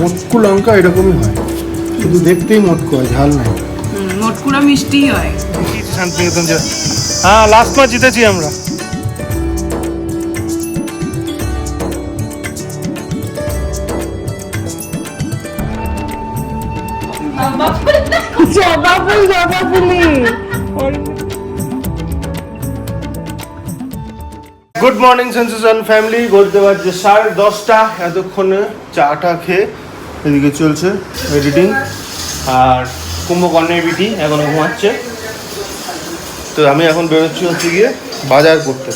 মোটকু লঙ্কা এরকমই হয়, শুধু দেখতেই মোটকু হয়, ঝাল নাই। মোটকুরা মিষ্টি হয়। শান্তিনিকেতন যা, হ্যাঁ লাস্ট ম্যাচ জিতেছি আমরা। গুড মর্নিং সেন্সেশন ফ্যামিলি, বলতে পারছি 10:30। এতক্ষণে চাটা খেয়ে এদিকে চলছে এডিটিং, আর কুম্ভকর্ণের বিটি এখনো ঘুমাচ্ছে। তো আমি এখন বেরোচ্ছি হচ্ছে গিয়ে বাজার করতে।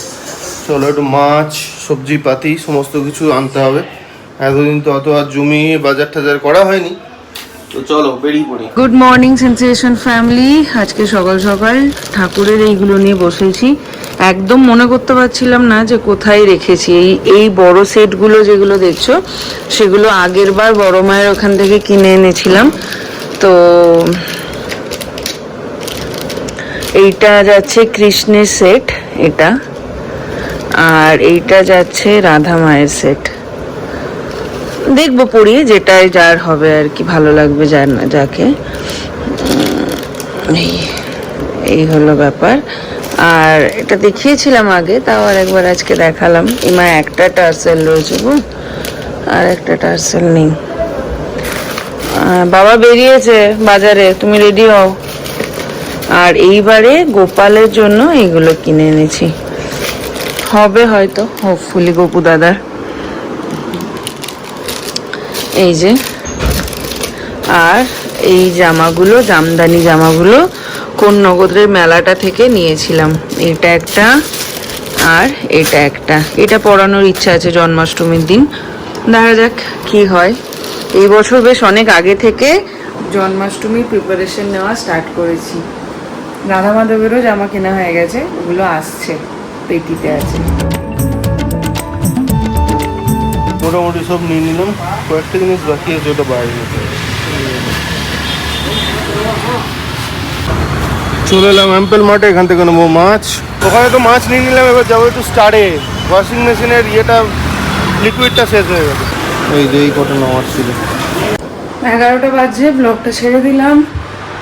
চলো একটু মাছ সবজি পাতি সমস্ত কিছু আনতে হবে। এতদিন তো অত আর জমি বাজার টাজার করা হয়নি, তো চলো বেরিয়ে পড়ি। Good morning sensation family. আজকে সকাল সকাল ঠাকুরের এইগুলো নিয়ে বসেছি। একদম মনে করতে পারছিলাম না যে কোথায় রেখেছি। এই বড় সেটগুলো যেগুলো দেখছো, সেগুলো আগের বার বড় মায়ের ওখান থেকে কিনে এনেছিলাম। তো এইটা যাচ্ছে কৃষ্ণের সেট এটা, আর এইটা যাচ্ছে রাধা মায়ের সেট। দেখবো পড়িয়ে যেটাই যার হবে আর কি, ভালো লাগবে যার না যাকে। এই হলো ব্যাপার। আর এটা দেখিয়েছিলাম আগে, তাও আর একবার আজকে দেখালাম। এমা একটা টার্সেল রয়েছে গো, আর একটা টার্সেল নেই। বাবা বেরিয়েছে বাজারে, তুমি রেডি হও। আর এইবারে গোপালের জন্য এইগুলো কিনে এনেছি, হবে হয়তো হোপফুলি গোপু দাদার। এই যে, আর এই জামাগুলো জামদানি জামাগুলো কোন নগরের মেলাটা থেকে নিয়েছিলাম। এটা একটা আর এটা একটা। এটা পরানোর ইচ্ছা আছে জন্মাষ্টমীর দিন, দেখা যাক কি হয়। এই বছর বেশ অনেক আগে থেকে জন্মাষ্টমীর প্রিপারেশন নেওয়া স্টার্ট করেছি। রাধা মাধবেরও জামা কেনা হয়ে গেছে, ওগুলো আসছে, পেটিতে আছে। মোটামুটি সব নিয়ে নিলাম, কয়েকটা জিনিস বাকি আছে, ওটা বাইরে নিতে। চলে এলাম অ্যাম্পেল মাঠে, এখান থেকে নেবো মাছ। ওখানে তো মাছ নিয়ে নিলাম, এবার যাবো একটু স্টারে। ওয়াশিং মেশিনের ইয়েটা লিকুইডটা শেষ হয়ে গেছে। এই যে এই কটা মাছ ছিল। 11টা বাজে, ব্লগটা ছেড়ে দিলাম।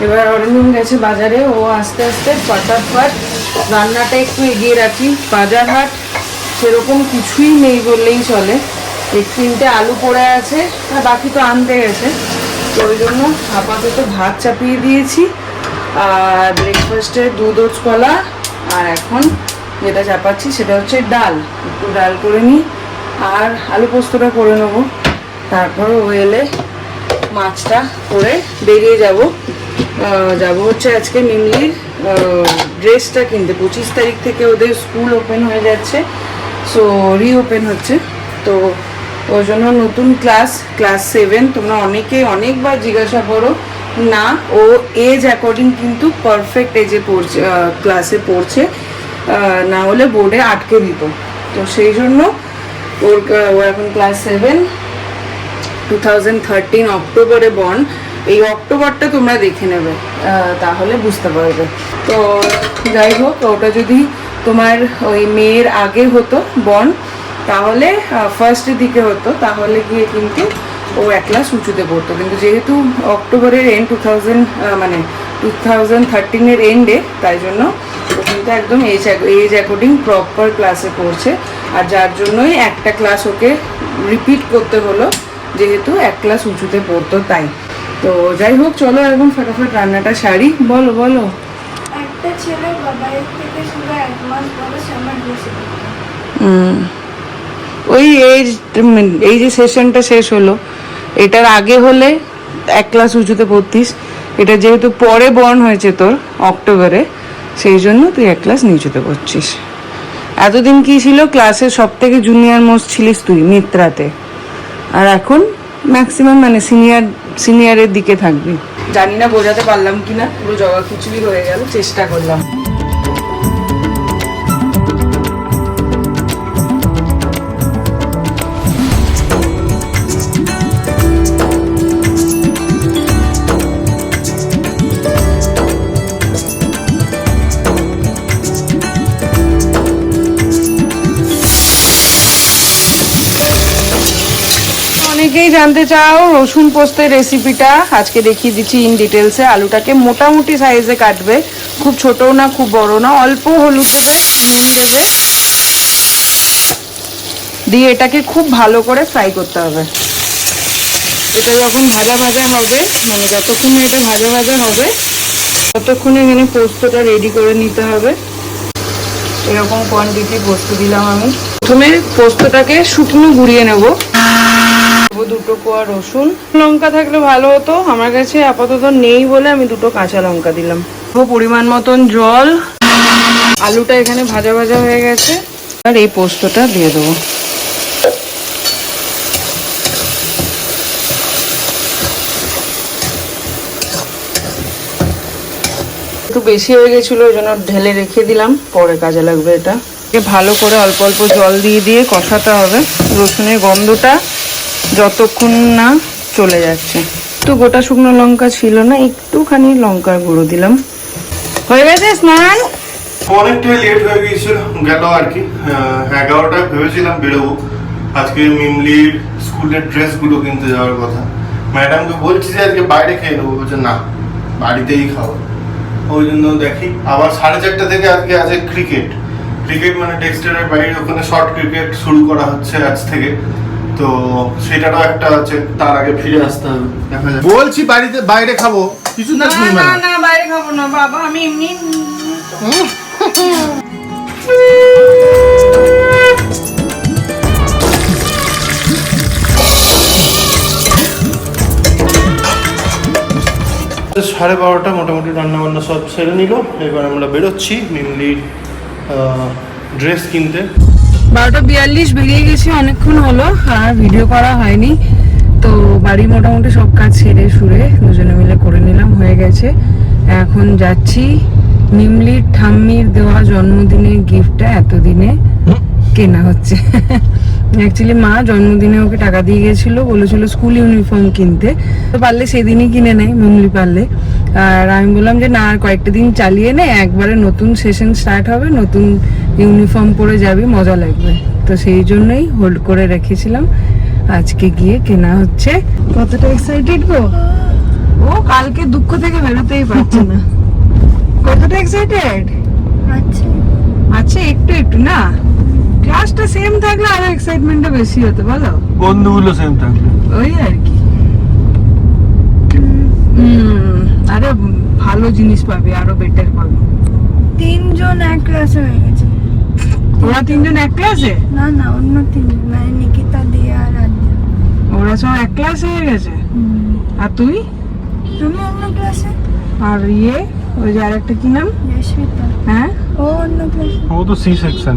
এবার অরিন্দম গেছে বাজারে, ও আস্তে আস্তে ফটাফট রান্নাটা একটু এগিয়ে রাখি। বাজার হাট সেরকম কিছুই নেই বললেই চলে। এই 3টে আলু পড়ে আছে, আর বাকি তো আনতে গেছে। তো ওই জন্য আপাতত ভাত চাপিয়ে দিয়েছি, আর ব্রেকফাস্টে দুধ ওটস কলা। আর এখন যেটা চাপাচ্ছি সেটা হচ্ছে ডাল। একটু ডাল করে নিই, আর আলু পোস্তটা করে নেবো। তারপর ও এলে মাছটা করে বেরিয়ে যাব হচ্ছে আজকে মিমলির ড্রেসটা কিনতে। 25 তারিখ থেকে ওদের স্কুল ওপেন হয়ে যাচ্ছে, সো রিওপেন হচ্ছে। তো ওই জন্য নতুন ক্লাস 7। তোমরা অনেকবার জিজ্ঞাসা করো না, ও এজ অ্যাকর্ডিং কিন্তু পারফেক্ট এজে পড়ছে, ক্লাসে পড়ছে, না হলে বোর্ডে আটকে দিত। তো সেই জন্য ও এখন ক্লাস 7, 2013 অক্টোবরে বর্ন। এই অক্টোবরটা তোমরা দেখে নেবে, তাহলে বুঝতে পারবে। তো যাই হোক, ওটা যদি তোমার ওই মেয়ের আগে হতো বর্ন, তাহলে ফার্স্টের দিকে হতো, তাহলে গিয়ে কিন্তু ও 1 ক্লাস উঁচুতে পড়তো। কিন্তু যেহেতু অক্টোবরের এন্ড 2013 এন্ডে, তাই জন্য ও কিন্তু একদম এজ অ্যাকর্ডিং প্রপার ক্লাসে পড়ছে। আর যার জন্যই একটা ক্লাস ওকে রিপিট করতে হলো, যেহেতু 1 ক্লাস উঁচুতে পড়তো তাই। তো যাই হোক, চলো এখন ফটাফট রান্নাটা সারি। বলো বলো। একটা ছেলে বাবার থেকে শুধু 1 মাস বড়, আমার বেশি। ওই এই যে সেশনটা শেষ হলো, এটার আগে হলে 1 ক্লাস উঁচুতে পড়তিস। এটা যেহেতু পরে বর্ন হয়েছে তোর অক্টোবরে, সেই জন্য তুই 1 ক্লাস নিচুতে পড়ছিস। এতদিন কি ছিল, ক্লাসের সব থেকে জুনিয়র মোস্ট ছিলিস তুই মিত্রাতে, আর এখন ম্যাক্সিমাম সিনিয়রের দিকে থাকবি। জানি না বোঝাতে পারলাম কিনা, পুরো জগা খিচুড়ি হয়ে গেল, চেষ্টা করলাম। অনেকেই জানতে চাও রসুন পোস্তের রেসিপিটা, আজকে দেখিয়ে দিচ্ছি ইন ডিটেলসে। আলুটাকে মোটামুটি সাইজে কাটবে, খুব ছোটও না খুব বড় না। অল্প হলুদ দেবে, নুন দেবে, দিয়ে এটাকে খুব ভালো করে ফ্রাই করতে হবে। এটা যখন ভাজা ভাজা হবে, মানে যতক্ষণ এটা ভাজা ভাজা হবে ততক্ষণে এখানে পোস্তটা রেডি করে নিতে হবে। এরকম কোয়ান্টিটি পোস্ত দিলাম আমি। প্রথমে পোস্তটাকে শুকনো গুঁড়িয়ে নেব। 2 কোয়া রসুন, লঙ্কা থাকলে ভালো হতো, আমার কাছে আপাতত নেই বলে আমি 2 কাঁচা লঙ্কা দিলাম। পরিমাণ মতন জল। আলুটা এখানে ভাজা ভাজা হয়ে গেছে, আর এই পোস্তটা দিয়ে দেবো। একটু বেশি হয়ে গেছিলো, ওই জন্য ঢেলে রেখে দিলাম, পরে কাজে লাগবে এটা। ভালো করে অল্প অল্প জল দিয়ে দিয়ে কষাতে হবে রসুনের গন্ধটা যতক্ষণ না চলে যাচ্ছে। একটু গোটা শুকনো লঙ্কা ছিল না, একটুখানি লঙ্কার গুঁড়ো দিলাম। হয়ে গেছে স্নান। অনেকটাই লেট হয়ে গিয়েছিল গেল আর কি। 11টায় ভেবেছিলাম বেরোবো, আজকে মিমলির স্কুলের ড্রেসগুলো কিনতে যাওয়ার কথা। ম্যাডামকে বলছি যে আজকে বাইরে খেয়ে নেবো, বলছে না বাড়িতেই খাবো। ওই জন্য দেখি আবার 4:30 থেকে আজকে আছে ক্রিকেট মানে ডেক্সটারের বাইরে ওখানে শর্ট ক্রিকেট শুরু করা হচ্ছে আজ থেকে, তো সেটারও একটা আছে, তার আগে ফিরে আসতে হবে। দেখা যাবে। বলছি বাড়িতে বাইরে খাবো, কিছু না শুনবে না। না বাইরে খাবো না বাবা, আমি এমনি সাড়ে 12টা মোটামুটি রান্না বান্না সব সেরে নিল। এবার আমরা বেরোচ্ছি মিমলির ড্রেস কিনতে। 12:42 বেরিয়ে গেছি, অনেকক্ষণ হলো আর ভিডিও করা হয়নি। তো বাড়ি মোটামুটি সব কাজ সেরে সুরে দুজনে মিলে করে নিলাম, হয়ে গেছে। এখন যাচ্ছি মিমলির ঠাম্মির দেওয়া জন্মদিনের গিফটটা এতদিনে কেনা হচ্ছে। অ্যাকচুয়ালি মা জন্মদিনে ওকে টাকা দিয়ে গেছিলো, বলেছিল স্কুল ইউনিফর্ম কিনতে, তো পারলে সেদিনই কিনে নেয় মিমলি পারলে। আর আমি বললাম যে না, আর কয়েকটা দিন চালিয়ে নে, একবারে নতুন সেশন স্টার্ট হবে, নতুন ইউনিফর্ম পরে যাবি, মজা লাগবে। তো সেই জন্যই হোল্ড করে রেখেছিলাম, আজকে গিয়ে কেনা হচ্ছে। কতটা এক্সাইটেড গো ও, কালকে দুঃখ থেকে বেরোতেই পারছে না। কতটা এক্সাইটেড আচ্ছা, একটু একটু না, ক্লাসটা সেম থাকলে আরো এক্সাইটমেন্টটা বেশি হতো বলো, বন্ধুগুলো সেম থাকলে ওই আর কি। আরে ভালো জিনিস পাবি, আরো বেটার পাবি। 3 জন এক ক্লাসে হয়ে গেছে। ওরা 3 জন এক ক্লাসে? না না, অন্য 3 জন, মানে নিকিতা দিয়া আর আদ্যা। ওরা সব এক ক্লাসে হয়ে গেছে। আর তুই? তুমি অন্য ক্লাসে। আর ওই যে আরেকটা কি নাম? জয়শ্বিতা। হ্যাঁ, ও অন্য ক্লাসে। ও তো সি সেকশন।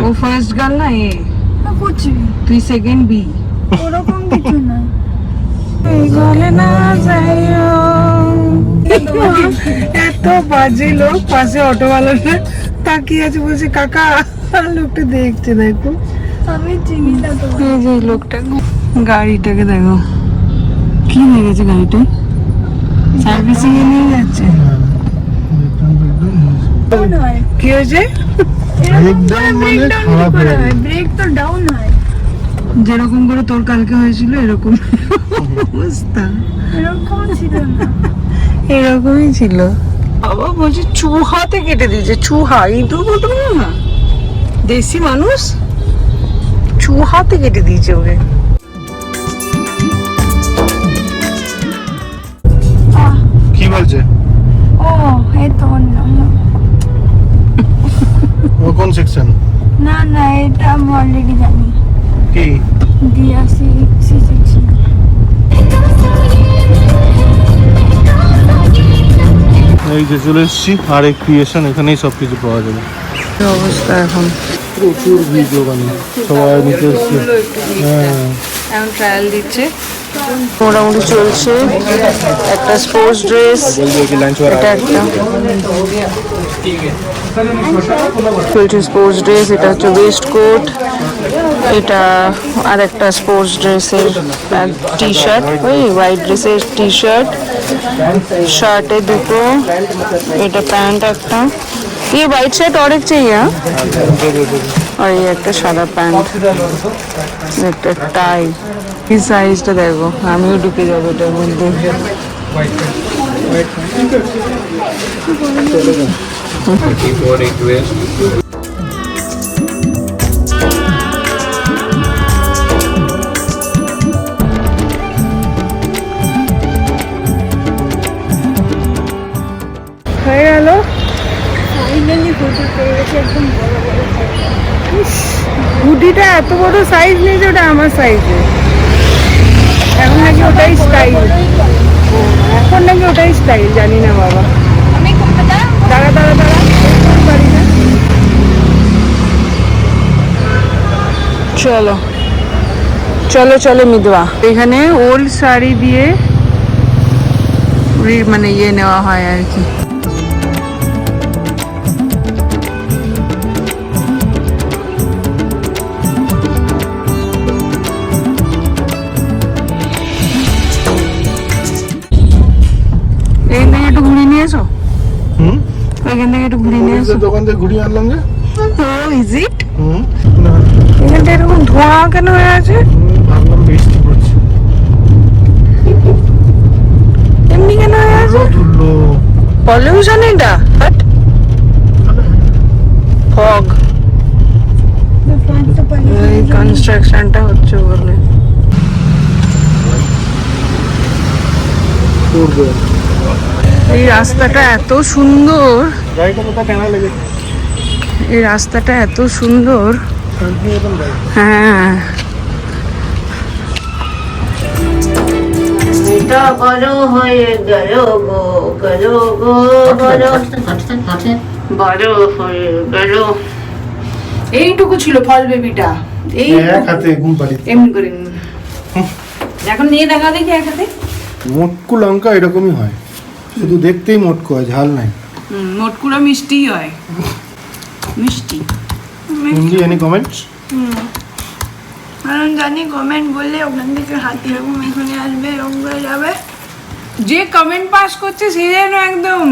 ও ফার্স্ট গার্ল না এ? কুচি তুই সেকেন্ড বি। ওরকম কিছু না। এত বাজে লোক, পাশে অটোওয়ালাটা তাকিয়ে আছে, বলছে কাকা। লোকটা দেখছে, দেখো আমি চিনি না তো। এই যে লোকটা, গাড়িটাকে দেখো কি হয়ে গেছে, গাড়িটা সার্ভিসিং এ নিয়ে যাচ্ছে। কি হয়েছে? ব্রেক তো ডাউন হয়, যেরকম করে তোর কালকে হয়েছিল এরকম অবস্থা। এরকম ছিল না, এরকমই ছিল। বাবা বলছি চুহাতে কেটে দিয়েছে, চুহা ইঁদুর বলতে পারো না, দেশি মানুষ, চুহাতে কেটে দিয়েছে ওকে। কি বলছে? ও এই তো অন্য। ও কোন সেকশন? না না, এটা আমি অলরেডি জানি। কি দিয়া সি সেকশন। এই যে চলে এসেছি আর এক ক্রিয়েশন, এখানেই সবকিছু পাওয়া যাবে। অবস্থা এখন প্রচুর ভিড় দোকানে, সবাই নিতে এসছে। হ্যাঁ, এখন ট্রায়াল দিচ্ছে, মোটামুটি চলছে। একটা স্পোর্টস ড্রেস, এটা একটা চলছে স্পোর্টস ড্রেস, এটা হচ্ছে ওয়েস্ট কোট, এটা আর একটা স্পোর্টস ড্রেসের টি শার্ট, ওই হোয়াইট ড্রেসের টি শার্ট, শার্টে 2টো, এটা প্যান্ট একটা, ये वाइट शर्ट और एक चाहिए हाँ? और ये একটা সাদা প্যান্ট একটা টাই এই সাইজটা দেখো আমিও ঢুকে যাবো এটার মধ্যে হয়ে গেল ফাইনালি হুডি পেয়ে গেছে একদম বড় বড় হুডিটা এত বড় সাইজ নেই যে ওটা আমার সাইজে এখন নাকি ওটাই স্টাইল এখন নাকি ওটাই স্টাইল জানি না বাবা আমি কোনটা দাঁড়া দাঁড়া দাঁড়া পারি না চলো চলো চলো মিদুয়া এখানে ওল্ড শাড়ি দিয়ে মানে ইয়ে নেওয়া হয় আর কি এখান থেকে একটু ঘুরিয়ে নিয়ে এসো এখান থেকে একটু ঘুরিয়ে নিয়ে এসো দোকান থেকে ঘুরিয়ে আনলাম যে ইজ ইট এখানটা এরকম ধোঁয়া কেন হয়ে আছে ভাবলাম বৃষ্টি পড়ছে এমনি কেন হয়ে আছে তুললো পলিউশন এটা ফগ এই কনস্ট্রাকশনটা হচ্ছে বলে এই রাস্তাটা এত সুন্দর গাড়িটা কোথায় টানা লেগেছে এই রাস্তাটা এত সুন্দর হ্যাঁ এটা বড় হয়ে গেল গো গেল গো বড় বড় হয়ে গেল এইটুকু ছিল ফল বেবিটা এই এক হাতে ঘুম পাড়ি এমনি করে এখন নিয়ে দেখা দেখি এক হাতে মোটকু লঙ্কা এরকমই হয় শুধু দেখতেই মোটকু হয় ঝাল নাই মোটকুড়া মিষ্টি হয় মিষ্টি হিন্দি এনি কমেন্টস কারণ জানি কমেন্ট বললে ওখান থেকে হাতি এরকম এখানে আসবে এরকম করে যাবে যে কমেন্ট পাস করছে সে যেন একদম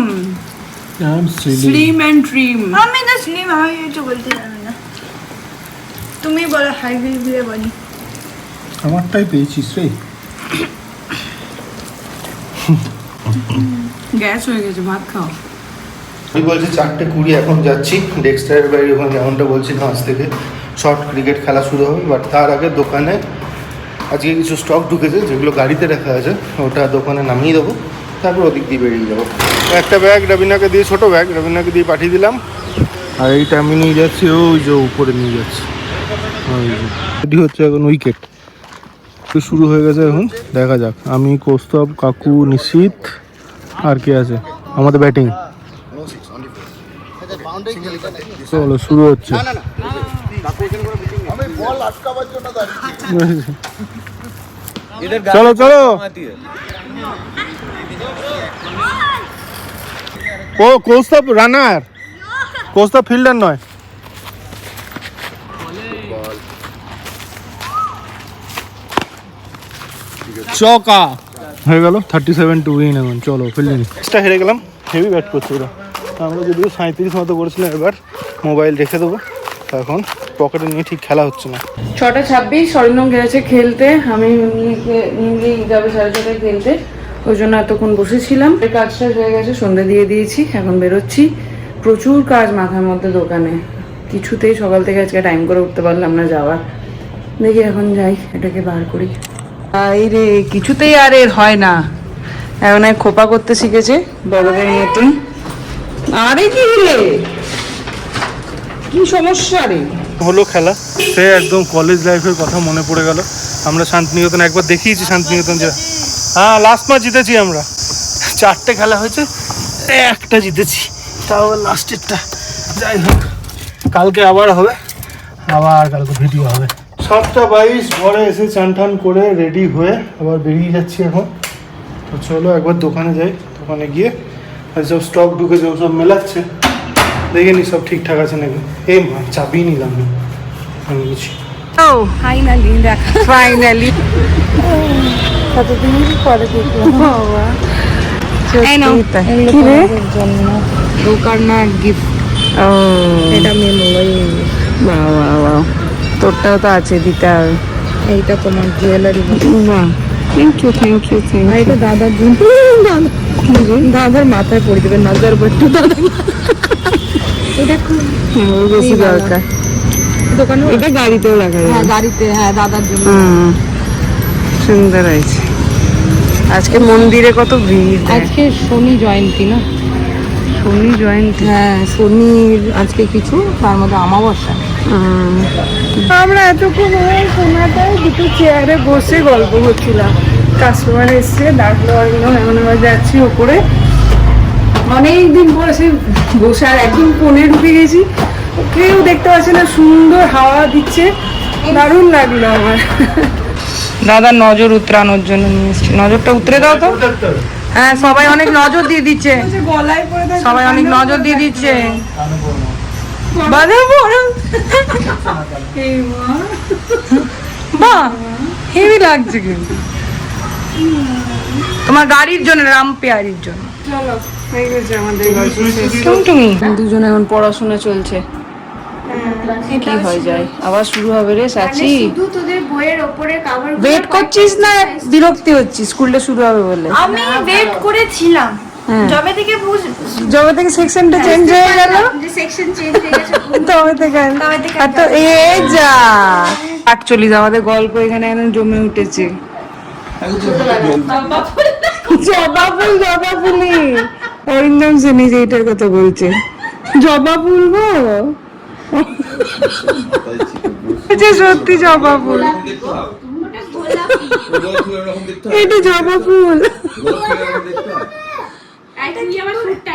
স্লিম এন্ড ট্রিম আমি তো স্লিম আমি কিছু বলতে জানি না তুমি বলো হাই বিল দিয়ে বলি আমারটাই পেয়েছিস রে গ্যাস হয়ে গেছে ভাত খাও আমি বলছি 4:20 এখন যাচ্ছি ডেক্সটারের বাইরে ওখানে যেমনটা বলছিলাম আজ থেকে শর্ট ক্রিকেট খেলা শুরু হবে বাট তার আগে দোকানে আজকে কিছু স্টক ঢুকেছে যেগুলো গাড়িতে রাখা আছে ওটা দোকানে নামিয়ে দেবো তারপর ওদিক দিয়ে বেরিয়ে যাবো একটা ব্যাগ রবিনাকে দিয়ে ছোটো ব্যাগ রবিনাকে দিয়ে পাঠিয়ে দিলাম আর এইটা আমি নিয়ে যাচ্ছি ওই যে উপরে নিয়ে যাচ্ছি এটি হচ্ছে এখন উইকেট শুরু হয়ে গেছে এখন দেখা যাক আমি কৌস্তব কাকু নিশীত আর কে আছে আমাদের ব্যাটিং চলো শুরু হচ্ছে চলো চলো ও কৌস্তব রানার কৌস্তব ফিল্ডার নয় চকা হয়ে গেল 37 টু উইন এখন চলো ফিল্ডিং ম্যাচটা হেরে গেলাম হেভি ব্যাট করছে ওরা আমরা যদিও 37 মতো করেছিলাম এবার মোবাইল রেখে দেবো এখন পকেটে নিয়ে ঠিক খেলা হচ্ছে না 6:26 স্বর্ণম গেছে খেলতে আমি নিয়ে যাবে 6:30 খেলতে ওই জন্য এতক্ষণ বসেছিলাম এই কাজটা হয়ে গেছে সন্ধ্যে দিয়ে দিয়েছি এখন বেরোচ্ছি প্রচুর কাজ মাথার মধ্যে দোকানে কিছুতেই সকাল থেকে আজকে টাইম করে উঠতে পারলাম না যাওয়ার দেখি এখন যাই এটাকে বার করি আই রে কিছুতেই আর এর হয় না এখন খোপা করতে শিখেছে বড়দের মতন আরে কি রে কি সমস্যা রে হলো খেলা সে একদম কলেজ লাইফের কথা মনে পড়ে গেল আমরা শান্তিনিকেতন একবার দেখিয়েছি শান্তিনিকেতন যে হ্যাঁ লাস্ট ম্যাচ জিতেছি আমরা 4টে খেলা হয়েছে একটা জিতেছি তাও লাস্টেরটা যাই হোক কালকে আবার হবে আবার কালকে ভিডিও হবে 7:22 ঘরে এসে চান টান করে রেডি হয়ে আবার বেরিয়ে যাচ্ছি এখন তো চলো একবার দোকানে যাই দোকানে গিয়ে সব স্টক ঢুকেছে সব মেলাচ্ছে দেখে নি সব ঠিকঠাক আছে নাকি এই মা চাবি নিলাম না আমি কিছু ও ফাইনালি দেখা ফাইনালি কতদিন পরে দেখলাম বাবা এই নাও, সত্যি তাই এগুলো কি রে তোমাদের জন্য। দোকান না গিফট ও এটা মেমোরি। বাহ বাহ বাহ, তোরটাও তো আছে, দিতে হবে। এইটা তোমার জুয়েলারি। বাহ, thank you thank you thank you. এটা দাদার জন্য। দাদার মাথায় পড়ে দেবে, নজর পড়তে দাদা। এটা খুব বেশি দরকার। দোকানে এটা গাড়িতেও রাখা হ্যাঁ যাবে। গাড়িতে, হ্যাঁ দাদার জন্য। সুন্দর হয়েছে। আজকে মন্দিরে কত ভিড়। আজকে শনি জয়ন্তী না? শনি জয়ন্তী। হ্যাঁ শনির আজকে কিছু, তার মধ্যে অমাবস্যা। আমরা এতক্ষণ কোনাটায় দুটো চেয়ারে বসে গল্প করছিলাম। কাস্টমার এসছে, ডাকলো, এমন যাচ্ছি ওপরে। অনেকদিন পরে সে বসে, আর একদম কোণে ঢুকে গেছি, কেউ দেখতে পাচ্ছে না, সুন্দর হাওয়া দিচ্ছে, দারুণ লাগলো আমার। দাদা নজর উতরানোর জন্য নিয়ে এসছি, নজরটা উতরে দাও তো। হ্যাঁ সবাই অনেক নজর দিয়ে দিচ্ছে, সবাই অনেক নজর দিয়ে দিচ্ছে। বাহ হেভি লাগছে কিন্তু। তোমার গাড়ির জন্য, রাম পেয়ারির জন্য। চলো হয়ে গেছে আমাদের তুমি দুজন এখন পড়াশোনা চলছে। কি হয়ে যায়, আবার শুরু হবে রে সাচি। শুধু তোদের বইয়ের ওপরে কভার ওয়েট করছিস না বিরক্তি হচ্ছিস স্কুলটা শুরু হবে বলে? আমি ওয়েট করেছিলাম যবে থেকে যবে থেকে সেকশনটা চেঞ্জ হয়ে গেল, যে সেকশন চেঞ্জ হয়ে গেছে তবে থেকে আর তো এই যা অ্যাকচুয়ালি আমাদের গল্প এখানে এখন জমে উঠেছে। জবা ফুল, জবা ফুলি অরিন্দম সেনি যে এটার কথা বলছে, জবা ফুল গো, সত্যি জবা ফুল, এটা জবা ফুল। এটা কি আমার ফুলটা,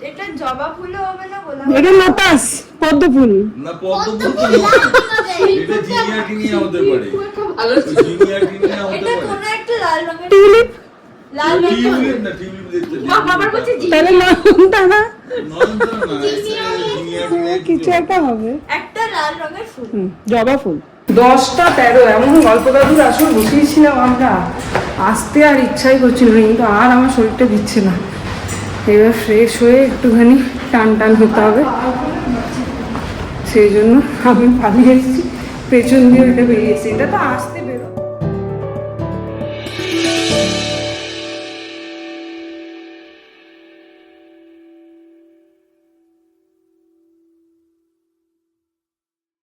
এটা জবা ফুলও হবে না, গোলাপ। এটা লোটাস, পদ্ম ফুল না, পদ্ম ফুল তো এটা জিনিয়া টিনিয়া হতে পারে, ভালো জিনিয়া টিনিয়া হতে এটা পারে। কোন একটা লাল রঙের টিউলিপ, লাল রঙের টিউলিপ না, টিউলিপ দেখতে বাবার কাছে তাহলে নয়নটা না, নয়নতারা না, জিনিয়া টিনিয়া কিছু একটা হবে। একটা লাল রঙের ফুল। জবা ফুল। 10টা 13 এমন গল্প দাদুর আসলে বসিয়েছিলাম আমরা, আসতে আর ইচ্ছাই করছিল না, কিন্তু আর আমার শরীরটা দিচ্ছে না। এবার ফ্রেশ হয়ে একটুখানি টান টান হতে হবে, সেই জন্য আমি পালিয়ে এসেছি, পেছন দিয়ে ওইটা বেরিয়েছি। এটা তো আসতে বেরো।